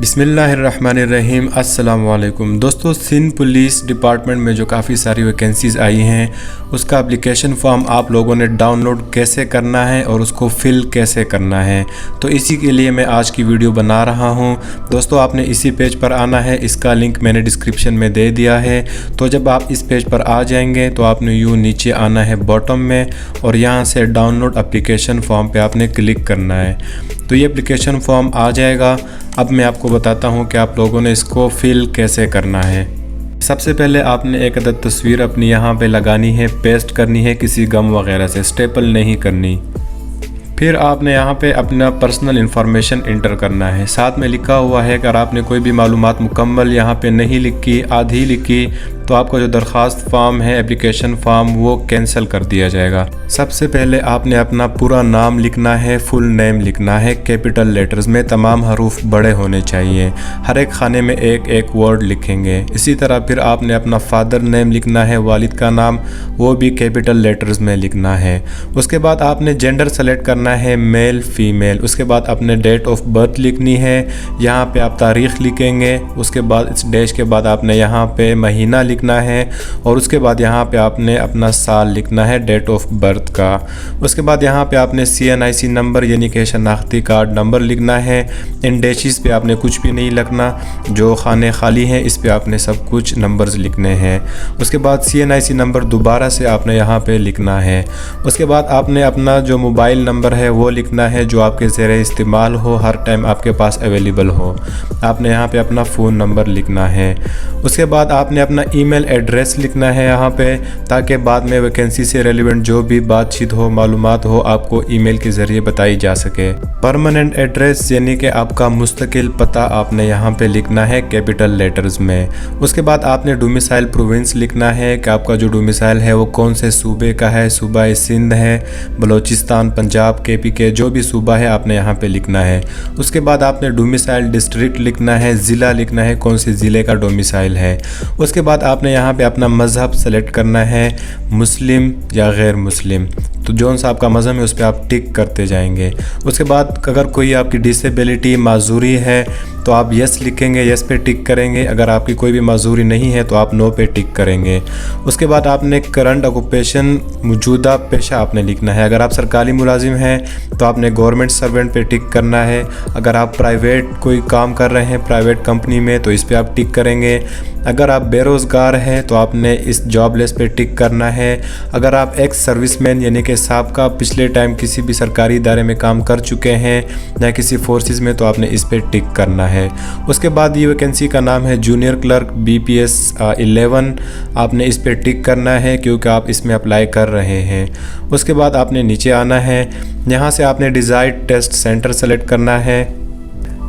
बिस्मिल्लाहिर्रहमानिर्रहीम। अस्सलाम वालेकुम दोस्तों, सिंध पुलिस डिपार्टमेंट में जो काफ़ी सारी वैकेंसीज़ आई हैं उसका एप्लीकेशन फॉर्म आप लोगों ने डाउनलोड कैसे करना है और उसको फ़िल कैसे करना है, तो इसी के लिए मैं आज की वीडियो बना रहा हूं। दोस्तों, आपने इसी पेज पर आना है, इसका लिंक मैंने डिस्क्रिप्शन में दे दिया है। तो जब आप इस पेज पर आ जाएंगे तो आपने यूँ नीचे आना है बॉटम में और यहाँ से डाउनलोड एप्लीकेशन फॉर्म पे आपने क्लिक करना है। तो ये एप्लीकेशन फॉर्म आ जाएगा। अब मैं आपको बताता हूँ कि आप लोगों ने इसको फिल कैसे करना है। सबसे पहले आपने एक अदद तस्वीर अपनी यहाँ पे लगानी है, पेस्ट करनी है, किसी गम वगैरह से स्टेपल नहीं करनी। फिर आपने यहाँ पे अपना पर्सनल इन्फॉर्मेशन इंटर करना है। साथ में लिखा हुआ है कि अगर आपने कोई भी मालूमात मुकम्मल यहाँ पे नहीं लिखी, आधी लिखी, तो आपका जो दरख्वास्त फॉर्म है, एप्लीकेशन फॉर्म, वो कैंसिल कर दिया जाएगा। सबसे पहले आपने अपना पूरा नाम लिखना है, फुल नेम लिखना है, कैपिटल लेटर्स में, तमाम हरूफ बड़े होने चाहिए। हर एक खाने में एक एक वर्ड लिखेंगे। इसी तरह फिर आपने अपना फादर नेम लिखना है, वालिद का नाम, वो भी कैपिटल लेटर्स में लिखना है। उसके बाद आपने जेंडर सेलेक्ट करना है, मेल फीमेल। उसके बाद अपने डेट ऑफ बर्थ लिखनी है, यहाँ पे आप तारीख़ लिखेंगे। उसके बाद इस डैश के बाद आपने यहाँ पे महीना लिखना है और उसके बाद यहाँ पे आपने अपना साल लिखना है, डेट ऑफ बर्थ का। उसके बाद यहाँ पे आपने CNIC नंबर यानी कि शनाख्ती कार्ड नंबर लिखना है। इन डैशेस पे आपने कुछ भी नहीं लिखना, जो खाने खाली हैं इस पे आपने सब कुछ नंबर्स लिखने हैं। उसके बाद CNIC नंबर दोबारा से आपने यहाँ पे लिखना है। उसके बाद आपने अपना जो मोबाइल नंबर है वो लिखना है, जो आपके ज़ेरे इस्तेमाल हो, हर टाइम आपके पास अवेलेबल हो। आपने यहाँ पे अपना फ़ोन नंबर लिखना है। उसके बाद आपने अपना ईमेल एड्रेस लिखना है यहाँ पे, ताकि बाद में वैकेंसी से रेलिवेंट जो भी बातचीत हो, मालूमात हो, आपको ईमेल के ज़रिए बताई जा सके। परमानेंट एड्रेस यानी कि आपका मुस्तकिल पता आपने यहाँ पे लिखना है कैपिटल लेटर्स में। उसके बाद आपने डोमिसाइल प्रोविंस लिखना है कि आपका जो डोमिसाइल है वो कौन से सूबे का है। सूबा सिंध है, बलोचिस्तान, पंजाब, KPK, जो भी सूबा है आपने यहाँ पे लिखना है। उसके बाद आपने डोमिसाइल डिस्ट्रिक्ट लिखना है, ज़िला लिखना है, कौन से ज़िले का डोमिसाइल है। उसके बाद आपने यहाँ पे अपना मज़हब सेलेक्ट करना है, मुस्लिम या गैर मुस्लिम। तो जौन सा आपका मज़हब है उस पर आप टिक करते जाएंगे। उसके बाद अगर कोई आपकी डिसेबिलिटी, माजूरी है तो आप यस लिखेंगे, यस पे टिक करेंगे। अगर आपकी कोई भी माजूरी नहीं है तो आप नो पे टिक करेंगे। उसके बाद आपने करंट ऑक्यूपेशन, मौजूदा पेशा आपने लिखना है। अगर आप सरकारी मुलाजिम हैं तो आपने गवर्नमेंट सर्वेंट पे टिक करना है। अगर आप प्राइवेट कोई काम कर रहे हैं प्राइवेट कंपनी में तो इस पर आप टिक करेंगे। अगर आप बेरोज़गार हैं तो आपने इस जॉबलेस पे टिक करना है। अगर आप एक्स सर्विसमैन यानी कि साहबका पिछले टाइम किसी भी सरकारी इदारे में काम कर चुके हैं या किसी फोर्सेस में तो आपने इस पे टिक करना है। उसके बाद ये वैकेंसी का नाम है जूनियर क्लर्क BPS 11। आपने इस पे टिक करना है क्योंकि आप इसमें अप्लाई कर रहे हैं। उसके बाद आपने नीचे आना है, यहाँ से आपने डिज़ायर्ड टेस्ट सेंटर सेलेक्ट करना है।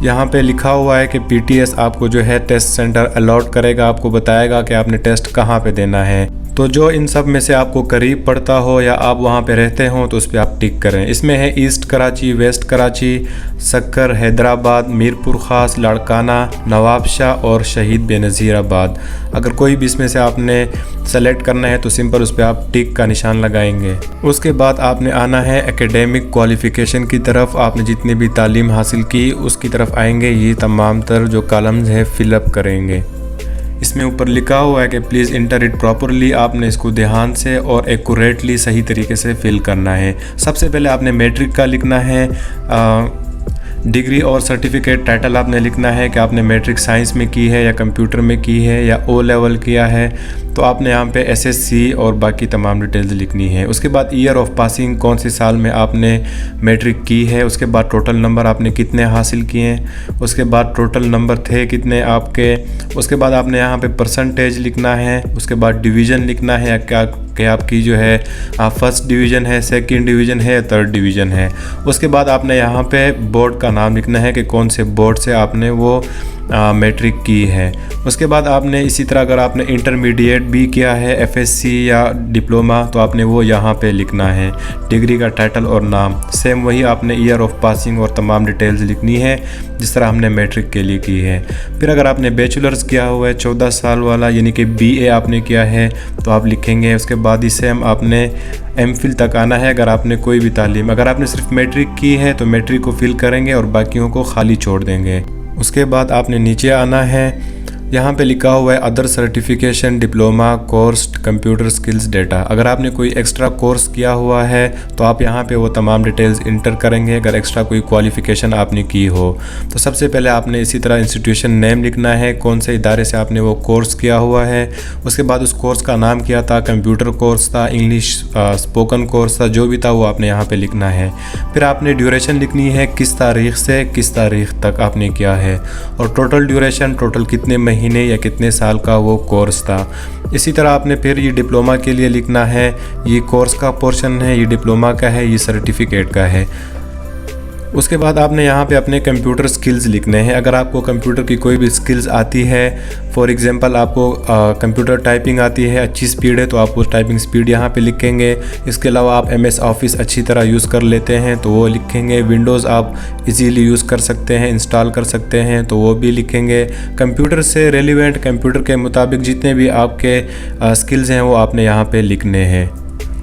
यहाँ पे लिखा हुआ है कि PTS आपको जो है टेस्ट सेंटर अलॉट करेगा, आपको बताएगा कि आपने टेस्ट कहाँ पे देना है। तो जो इन सब में से आपको करीब पड़ता हो या आप वहाँ पे रहते हो तो उस पर आप टिक करें। इसमें है ईस्ट कराची, वेस्ट कराची, सक्कर, हैदराबाद, मीरपुर ख़ास, लाड़काना, नवाबशाह और शहीद बेनज़ीराबाद। अगर कोई भी इसमें से आपने सेलेक्ट करना है तो सिंपल उस पर आप टिक का निशान लगाएंगे। उसके बाद आपने आना है एकेडमिक क्वालिफ़िकेशन की तरफ। आपने जितनी भी तालीम हासिल की उसकी तरफ आएंगे। ये तमाम तर जो कॉलम्स है फिलअप करेंगे। इसमें ऊपर लिखा हुआ है कि प्लीज़ इंटर इट प्रॉपरली। आपने इसको ध्यान से और एक्यूरेटली सही तरीके से फिल करना है। सबसे पहले आपने मैट्रिक का लिखना है, डिग्री और सर्टिफिकेट टाइटल आपने लिखना है कि आपने मैट्रिक साइंस में की है या कंप्यूटर में की है या O लेवल किया है। तो आपने यहाँ पे SSC और बाकी तमाम डिटेल्स लिखनी है। उसके बाद ईयर ऑफ पासिंग, कौन से साल में आपने मैट्रिक की है। उसके बाद टोटल नंबर आपने कितने हासिल किए हैं। उसके बाद टोटल नंबर थे कितने आपके। उसके बाद आपने यहाँ पे परसेंटेज लिखना है। उसके बाद डिवीज़न लिखना है कि आपकी जो है फर्स्ट डिवीज़न है, सेकंड डिवीज़न है, थर्ड डिवीज़न है। उसके बाद आपने यहाँ पे बोर्ड का नाम लिखना है कि कौन से बोर्ड से आपने वो मैट्रिक की है। उसके बाद आपने इसी तरह अगर आपने इंटरमीडिएट भी किया है, FSC या डिप्लोमा, तो आपने वो यहाँ पे लिखना है। डिग्री का टाइटल और नाम सेम वही आपने ईयर ऑफ पासिंग और तमाम डिटेल्स लिखनी है जिस तरह हमने मैट्रिक के लिए की है। फिर अगर आपने बैचलर्स किया हुआ है 14 साल वाला यानी कि BA आपने किया है तो आप लिखेंगे। उसके बाद ही सेम आपने MPhil तक आना है। अगर आपने कोई भी तालीम, अगर आपने सिर्फ मैट्रिक की है तो मैट्रिक को फिल करेंगे और बाकियों को खाली छोड़ देंगे। उसके बाद आपने नीचे आना है, यहाँ पे लिखा हुआ है other certification, diploma, course, computer skills data. अगर आपने कोई एक्स्ट्रा कोर्स किया हुआ है तो आप यहाँ पे वो तमाम डिटेल्स इंटर करेंगे, अगर एक्स्ट्रा कोई क्वालिफ़िकेशन आपने की हो। तो सबसे पहले आपने इसी तरह इंस्टीट्यूशन नेम लिखना है, कौन से इदारे से आपने वो कोर्स किया हुआ है। उसके बाद उस कोर्स का नाम क्या था, कंप्यूटर कोर्स था, इंग्लिश स्पोकन कोर्स था, जो भी था वो आपने यहाँ पर लिखना है। फिर आपने ड्यूरेशन लिखनी है, किस तारीख़ से किस तारीख़ तक आपने किया है, और टोटल ड्यूरेशन, टोटल कितने महीने या कितने साल का वो कोर्स था। इसी तरह आपने फिर ये डिप्लोमा के लिए लिखना है, ये कोर्स का पोर्शन है, ये डिप्लोमा का है, ये सर्टिफिकेट का है। उसके बाद आपने यहाँ पे अपने कंप्यूटर स्किल्स लिखने हैं। अगर आपको कंप्यूटर की कोई भी स्किल्स आती है, फॉर एग्जांपल आपको कंप्यूटर टाइपिंग आती है, अच्छी स्पीड है, तो आप वो टाइपिंग स्पीड यहाँ पे लिखेंगे। इसके अलावा आप MS ऑफिस अच्छी तरह यूज़ कर लेते हैं तो वो लिखेंगे। विंडोज़ आप इजीली यूज़ कर सकते हैं, इंस्टॉल कर सकते हैं तो वो भी लिखेंगे। कंप्यूटर से रेलिवेंट, कंप्यूटर के मुताबिक जितने भी आपके स्किल्स हैं वो आपने यहाँ पर लिखने हैं।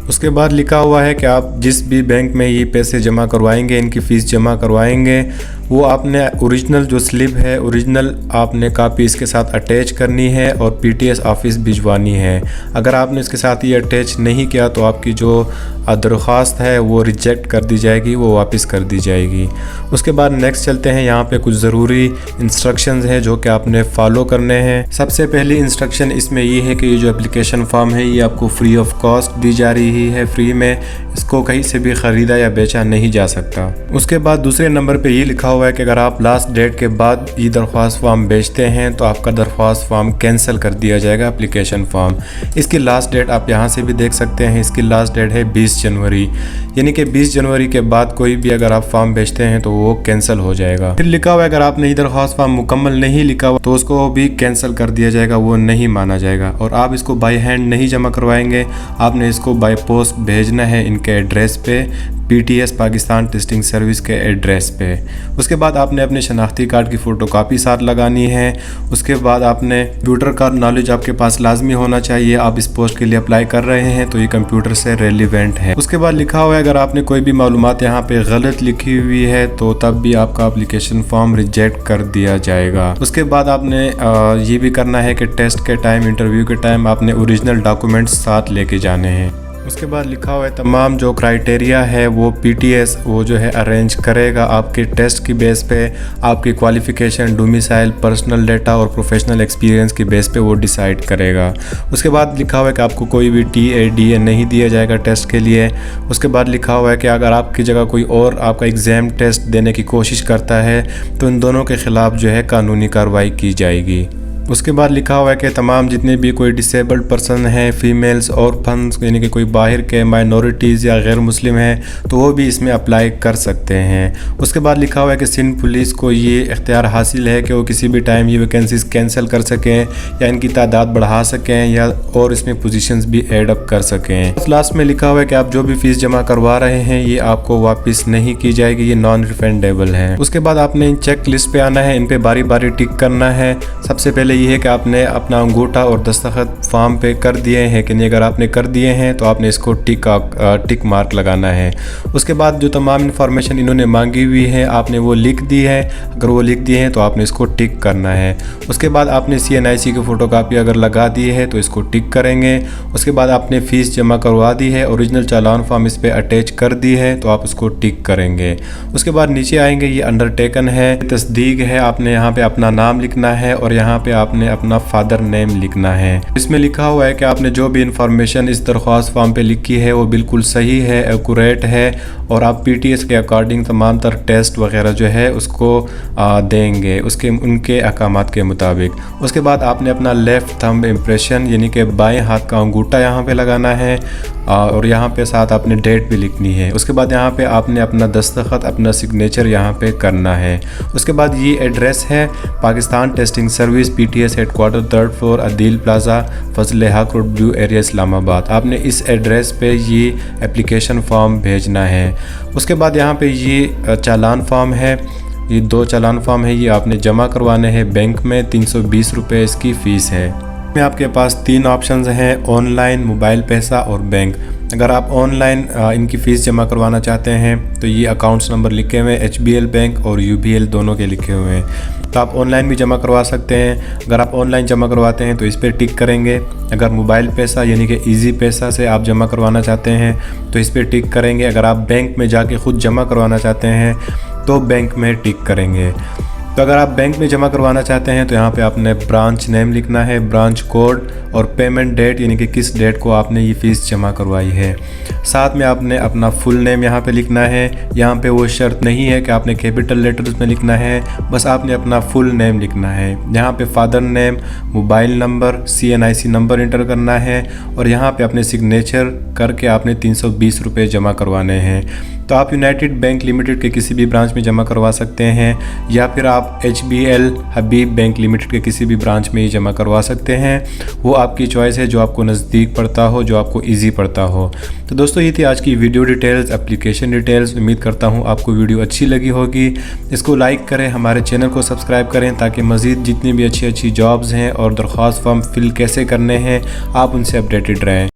उसके बाद लिखा हुआ है कि आप जिस भी बैंक में ये पैसे जमा करवाएंगे, इनकी फ़ीस जमा करवाएंगे, वो आपने ओरिजिनल जो स्लिप है, ओरिजिनल आपने कापी इसके साथ अटैच करनी है और PTS ऑफिस भिजवानी है। अगर आपने इसके साथ ये अटैच नहीं किया तो आपकी जो दरख्वास्त है वो रिजेक्ट कर दी जाएगी, वो वापस कर दी जाएगी। उसके बाद नेक्स्ट चलते हैं, यहाँ पे कुछ ज़रूरी इंस्ट्रक्शंस हैं जो कि आपने फॉलो करने हैं। सबसे पहली इंस्ट्रक्शन इसमें ये है कि ये जो एप्लीकेशन फॉर्म है ये आपको फ्री ऑफ कॉस्ट दी जा रही है, फ्री में, इसको कहीं से भी ख़रीदा या बेचा नहीं जा सकता। उसके बाद दूसरे नंबर पे ये लिखा हुआ है कि अगर आप लास्ट डेट के बाद ये दरख्वास्त फॉर्म भेजते हैं तो आपका दरख्वास्त फॉर्म कैंसिल कर दिया जाएगा, एप्लीकेशन फॉर्म। इसकी लास्ट डेट आप यहाँ से भी देख सकते हैं, इसकी लास्ट डेट है 20 जनवरी, यानी कि 20 जनवरी के बाद कोई भी अगर आप फॉर्म भेजते हैं तो वो कैंसिल हो जाएगा। फिर लिखा हुआ है अगर आपने ये दरख्वास्त फॉर्म मुकम्मल नहीं लिखा हुआ तो उसको भी कैंसिल कर दिया जाएगा, वो नहीं माना जाएगा। और आप इसको बाय हैंड नहीं जमा करवाएंगे, आपने इसको बाय पोस्ट भेजना है इनके एड्रेस पे, PTS पाकिस्तान टेस्टिंग सर्विस के एड्रेस पे। उसके बाद आपने अपने शनाख्ती कार्ड की फ़ोटोकॉपी साथ लगानी है। उसके बाद आपने कंप्यूटर का नॉलेज आपके पास लाजमी होना चाहिए। आप इस पोस्ट के लिए अप्लाई कर रहे हैं तो ये कंप्यूटर से रेलिवेंट है। उसके बाद लिखा हुआ है अगर आपने कोई भी मालूमात यहाँ पे गलत लिखी हुई है तो तब भी आपका एप्लीकेशन फॉर्म रिजेक्ट कर दिया जाएगा। उसके बाद आपने ये भी करना है कि टेस्ट के टाइम, इंटरव्यू के टाइम आपने ओरिजिनल डॉक्यूमेंट्स साथ लेके जाने हैं। उसके बाद लिखा हुआ है तमाम जो क्राइटेरिया है वो PTS वो जो है अरेंज करेगा आपके टेस्ट की बेस पे, आपकी क्वालिफ़िकेशन, डोमिसाइल, पर्सनल डेटा और प्रोफेशनल एक्सपीरियंस की बेस पे वो डिसाइड करेगा। उसके बाद लिखा हुआ है कि आपको कोई भी TA नहीं दिया जाएगा टेस्ट के लिए। उसके बाद लिखा हुआ है कि अगर आपकी जगह कोई और आपका एग्ज़ाम टेस्ट देने की कोशिश करता है तो इन दोनों के ख़िलाफ़ जो है कानूनी कार्रवाई की जाएगी। उसके बाद लिखा हुआ है कि तमाम जितने भी कोई डिसेबल्ड पर्सन हैं, फीमेल्स, ऑर्फन्स, यानी कि कोई बाहर के माइनॉरिटीज़ या गैर मुस्लिम हैं तो वो भी इसमें अप्लाई कर सकते हैं। उसके बाद लिखा हुआ है कि सिंध पुलिस को ये इख्तियार हासिल है कि वो किसी भी टाइम ये वैकेंसीज कैंसिल कर सकें या इनकी तादाद बढ़ा सकें या और इसमें पोजीशंस भी ऐड अप कर सकें। लास्ट में लिखा हुआ है कि आप जो भी फ़ीस जमा करवा रहे हैं ये आपको वापस नहीं की जाएगी, ये नॉन रिफंडेबल है। उसके बाद आपने इन चेक लिस्ट पे आना है, इन पे बारी बारी टिक करना है। सबसे पहले ये है कि आपने अपना अंगूठा और दस्तखत फॉर्म पे कर दिए हैं कि नहीं। अगर आपने कर दिए हैं तो आपने इसको टिक मार्क लगाना है। उसके बाद जो तमाम इन्फॉर्मेशन इन्होंने मांगी हुई है आपने वो लिख दी है। अगर वो लिख दिए हैं तो आपने इसको टिक करना है। उसके बाद आपने CNIC की फ़ोटोकॉपी अगर लगा दी है तो इसको टिक करेंगे। उसके बाद आपने फ़ीस जमा करवा दी है, ओरिजिनल चालान फॉर्म इस पर अटैच कर दी है तो आप उसको टिक करेंगे। उसके बाद नीचे आएंगे, ये अंडरटेकन है, तस्दीक है, आपने यहाँ पे अपना नाम लिखना है और यहाँ पे आपने अपना फादर नेम लिखना है। इसमें लिखा हुआ है कि आपने जो भी इंफॉर्मेशन इस दरख्वास्त फॉर्म पे लिखी है वो बिल्कुल सही है, एक्यूरेट है और आप PTS के अकॉर्डिंग तमाम तर टेस्ट वगैरह जो है उसको देंगे उसके उनके अहकामात के मुताबिक। उसके बाद आपने अपना लेफ़्ट थंब इम्प्रेशन यानी कि बाएं हाथ का अंगूठा यहाँ पे लगाना है और यहाँ पे साथ आपने डेट भी लिखनी है। उसके बाद यहाँ पे आपने अपना दस्तखत, अपना सिग्नेचर यहाँ पे करना है। उसके बाद ये एड्रेस है Pakistan testing service, PTS headquarter, 3rd floor, Adeel plaza, Fazal Haq road, blue area, Islamabad. आपने इस एड्रेस पे ये एप्लीकेशन फॉर्म भेजना है। उसके बाद यहाँ पे ये चालान फॉर्म है, ये 2 चालान फॉर्म है, ये आपने जमा करवाने हैं बैंक में। 320 रुपये इसकी फ़ीस है। में आपके पास 3 ऑप्शंस हैं, ऑनलाइन, मोबाइल पैसा और बैंक। अगर आप ऑनलाइन इनकी फ़ीस जमा करवाना चाहते हैं तो ये अकाउंट्स नंबर लिखे हुए हैं, HBL बैंक और UBL दोनों के लिखे हुए हैं। तो आप ऑनलाइन भी जमा करवा सकते हैं। अगर आप ऑनलाइन जमा करवाते हैं तो इस पर टिक करेंगे। अगर मोबाइल पैसा यानी कि ईजी पैसा से आप जमा करवाना चाहते हैं तो इस पर टिक करेंगे। अगर आप बैंक में जाके ख़ुद जमा करवाना चाहते हैं तो बैंक में टिक करेंगे। तो अगर आप बैंक में जमा करवाना चाहते हैं तो यहाँ पे आपने ब्रांच नेम लिखना है, ब्रांच कोड और पेमेंट डेट यानी कि किस डेट को आपने ये फ़ीस जमा करवाई है। साथ में आपने अपना फुल नेम यहाँ पे लिखना है। यहाँ पे वो शर्त नहीं है कि आपने कैपिटल लेटर्स में लिखना है, बस आपने अपना फुल नेम लिखना है। यहाँ पे father name, mobile number, CNIC number inter करना है और यहाँ पे अपने सिग्नेचर करके आपने 320 रुपये जमा करवाने हैं। तो आप यूनाइटेड बैंक लिमिटेड के किसी भी ब्रांच में जमा करवा सकते हैं या फिर आप HBL हबीब बैंक लिमिटेड के किसी भी ब्रांच में ही जमा करवा सकते हैं। वो आपकी चॉइस है, जो आपको नज़दीक पड़ता हो, जो आपको इजी पड़ता हो। तो दोस्तों ये थी आज की वीडियो डिटेल्स, एप्लीकेशन डिटेल्स। उम्मीद करता हूँ आपको वीडियो अच्छी लगी होगी। इसको लाइक करें, हमारे चैनल को सब्सक्राइब करें ताकि मज़ीद जितनी भी अच्छी जॉब्स हैं और दरख्वास्त फॉर्म फिल कैसे करने हैं आप उनसे अपडेटेड रहें।